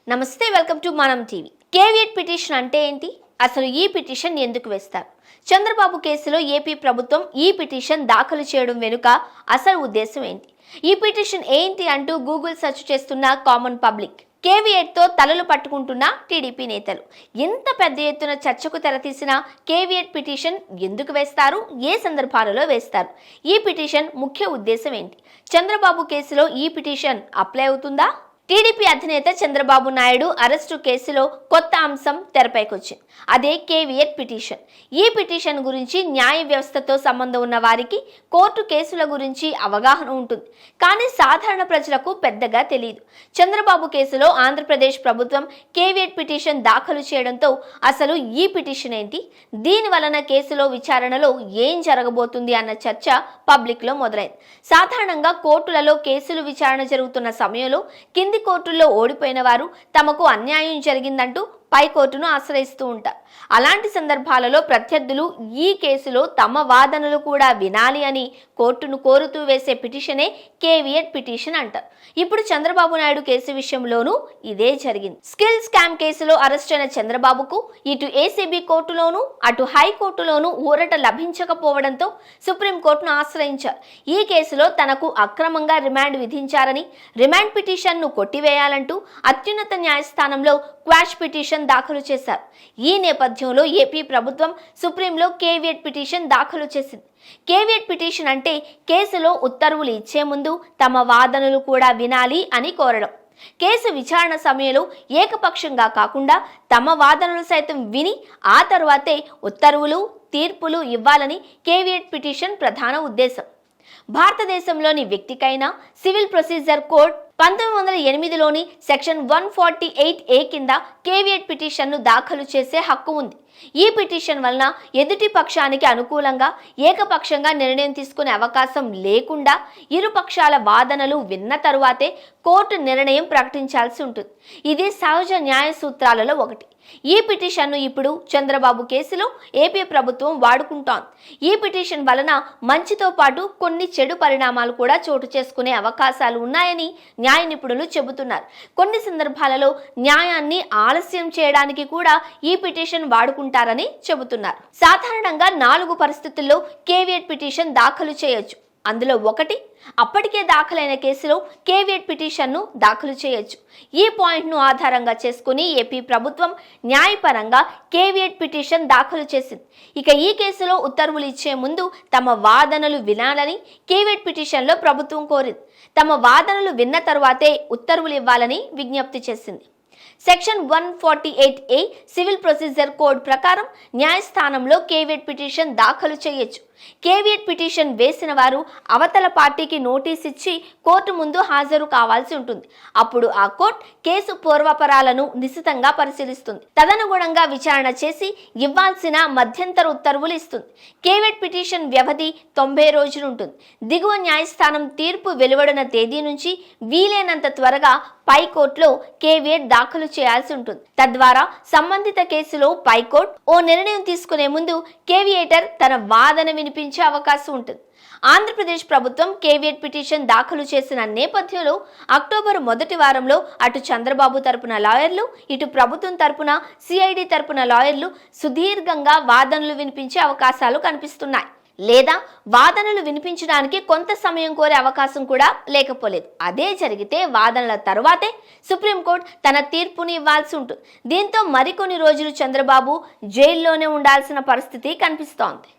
నమస్తే, welcome to మనం TV. Caveat petition అంటే ఏంటి? అసలు ఈ పిటిషన్ ఎందుకు వేస్తారు? చంద్రబాబు కేసులో ఏపీ ప్రభుత్వం ఈ పిటిషన్ దాఖలు చేయడం వెనుక అసలు ఉద్దేశం ఏంటి? ఈ పిటిషన్ ఏంటి అంటూ గూగుల్ సెర్చ్ చేస్తున్న కామన్ పబ్లిక్, కేవియట్తో తలలు పట్టుకుంటున్న టీడీపీ నేతలు, ఎంత పెద్ద ఎత్తున చర్చకు తెరతీసిన కేవియట్ పిటిషన్ ఎందుకు వేస్తారు? ఏ సందర్భాలలో వేస్తారు? ఈ పిటిషన్ ముఖ్య ఉద్దేశం ఏంటి? చంద్రబాబు కేసులో ఈ పిటిషన్ అప్లై అవుతుందా? టీడీపీ అధినేత చంద్రబాబు నాయుడు అరెస్టు కేసులో కొత్త అంశం తెరపైకొచ్చింది. అదే కేవియట్ పిటిషన్. ఈ పిటిషన్ గురించి న్యాయ వ్యవస్థతో సంబంధం ఉన్న వారికి కోర్టు కేసుల గురించి అవగాహన ఉంటుంది, కానీ సాధారణ ప్రజలకు పెద్దగా తెలియదు. చంద్రబాబు కేసులో ఆంధ్రప్రదేశ్ ప్రభుత్వం కేవియట్ పిటిషన్ దాఖలు చేయడంతో అసలు ఈ పిటిషన్ ఏంటి, దీని వలన కేసులో విచారణలో ఏం జరగబోతుంది అన్న చర్చ పబ్లిక్లో మొదలైంది. సాధారణంగా కోర్టులలో కేసులు విచారణ జరుగుతున్న సమయంలో కింది కోర్టుల్లో ఓడిపోయిన వారు తమకు అన్యాయం జరిగిందంటూ పై కోర్టును ఆశ్రయిస్తూ ఉంటారు. అలాంటి సందర్భాలలో ప్రత్యర్థులు ఈ కేసులో తమ వాదనలు కూడా వినాలి అని కోర్టును కోరుతూ వేసే పిటిషనే కేవియట్ పిటిషన్ అంటారు. ఇప్పుడు చంద్రబాబు నాయుడు కేసు విషయంలోనూ ఇదే జరిగింది. స్కిల్ స్కామ్ కేసులో అరెస్ట్ అయిన చంద్రబాబుకు ఇటు ఏసీబీ కోర్టులోనూ అటు హైకోర్టులోనూ ఊరట లభించకపోవడంతో సుప్రీంకోర్టును ఆశ్రయించారు. ఈ కేసులో తనకు అక్రమంగా రిమాండ్ విధించారని, రిమాండ్ పిటిషన్ను కొట్టివేయాలంటూ అత్యున్నత న్యాయస్థానంలో క్వాష్ పిటిషన్ దాఖలు చేశారు. ఈ నేపథ్యంలో ఏపీ ప్రభుత్వం సుప్రీంలో కేవియట్ పిటిషన్ దాఖలు చేసింది. కేవియట్ పిటిషన్ అంటే కేసులో ఉత్తర్వులు ఇచ్చే ముందు తమ వాదనలు కూడా వినాలి అని కోరడం. కేసు విచారణ సమయంలో ఏకపక్షంగా కాకుండా తమ వాదనలు సైతం విని ఆ తర్వాతే ఉత్తర్వులు, తీర్పులు ఇవ్వాలని కేవియట్ పిటిషన్ ప్రధాన ఉద్దేశం. భారతదేశంలోని వ్యక్తికైనా సివిల్ ప్రొసీజర్ కోడ్ 1908లోని సెక్షన్ 148A కింద కేవియట్ పిటిషన్ను దాఖలు చేసే హక్కు ఉంది. ఈ పిటిషన్ వలన ఎదుటి పక్షానికి అనుకూలంగా ఏకపక్షంగా నిర్ణయం తీసుకునే అవకాశం లేకుండా ఇరు పక్షాల వాదనలు విన్న తరువాతే కోర్టు నిర్ణయం ప్రకటించాల్సి ఉంటుంది. ఇది సహజ న్యాయ సూత్రాలలో ఒకటి. ఈ పిటిషన్ను ఇప్పుడు చంద్రబాబు కేసులో ఏపీ ప్రభుత్వం వాడుకుంటోంది. ఈ పిటిషన్ వలన మంచితో పాటు కొన్ని చెడు పరిణామాలు కూడా చోటు చేసుకునే అవకాశాలు ఉన్నాయని న్యాయ నిపుణులు చెబుతున్నారు. కొన్ని సందర్భాలలో న్యాయాన్ని ఆలస్యం చేయడానికి కూడా ఈ పిటిషన్ వాడుకుంటారని చెబుతున్నారు. సాధారణంగా 4 పరిస్థితుల్లో కేవియట్ పిటిషన్ దాఖలు చేయొచ్చు. అందులో ఒకటి, అప్పటికే దాఖలైన కేసులో కేవియట్ పిటిషన్ను దాఖలు చేయొచ్చు. ఈ పాయింట్ను ఆధారంగా చేసుకుని ఏపీ ప్రభుత్వం న్యాయపరంగా కేవియట్ పిటిషన్ దాఖలు చేసింది. ఇక ఈ కేసులో ఉత్తర్వులు ఇచ్చే ముందు తమ వాదనలు వినాలని కేవియట్ పిటిషన్లో ప్రభుత్వం కోరింది. తమ వాదనలు విన్న తరువాతే ఉత్తర్వులు ఇవ్వాలని విజ్ఞప్తి చేసింది. Section 148A civil procedure code ప్రకారం న్యాయస్థానంలో కేవియట్ పిటిషన్ దాఖలు చేయొచ్చు. కేవియట్ పిటిషన్ వేసిన వారు అవతల పార్టీకి నోటీస్ ఇచ్చి కోర్టు ముందు హాజరు కావాల్సి ఉంటుంది. అప్పుడు ఆ కోర్టు కేసు పూర్వపరాలను నిశితంగా పరిశీలిస్తుంది. తదనుగుణంగా విచారణ చేసి ఇవ్వాల్సిన మధ్యంతర ఉత్తర్వులు ఇస్తుంది. కేవియట్ పిటిషన్ వ్యవధి 90 రోజులు ఉంటుంది. దిగువ న్యాయస్థానం తీర్పు వెలువడిన తేదీ నుంచి వీలైనంత త్వరగా పై కోర్టులో కేవియట్ దాఖలు చేయాల్సి ఉంటుంది. తద్వారా సంబంధిత కేసులో పైకోర్టు ఓ నిర్ణయం తీసుకునే ముందు కేవియేటర్ తన వాదన వినిపించే అవకాశం ఉంటుంది. ఆంధ్రప్రదేశ్ ప్రభుత్వం కేవియట్ పిటిషన్ దాఖలు చేసిన నేపథ్యంలో అక్టోబర్ మొదటి వారంలో అటు చంద్రబాబు తరపున లాయర్లు, ఇటు ప్రభుత్వం తరపున సిఐడి తరపున లాయర్లు సుదీర్ఘంగా వాదనలు వినిపించే అవకాశాలు కనిపిస్తున్నాయి. లేదా వాదనలు వినిపించడానికి కొంత సమయం కోరే అవకాశం కూడా లేకపోలేదు. అదే జరిగితే వాదనల తరువాతే సుప్రీంకోర్టు తన తీర్పుని ఇవ్వాల్సి ఉంటుంది. దీంతో మరికొన్ని రోజులు చంద్రబాబు జైల్లోనే ఉండాల్సిన పరిస్థితి కనిపిస్తోంది.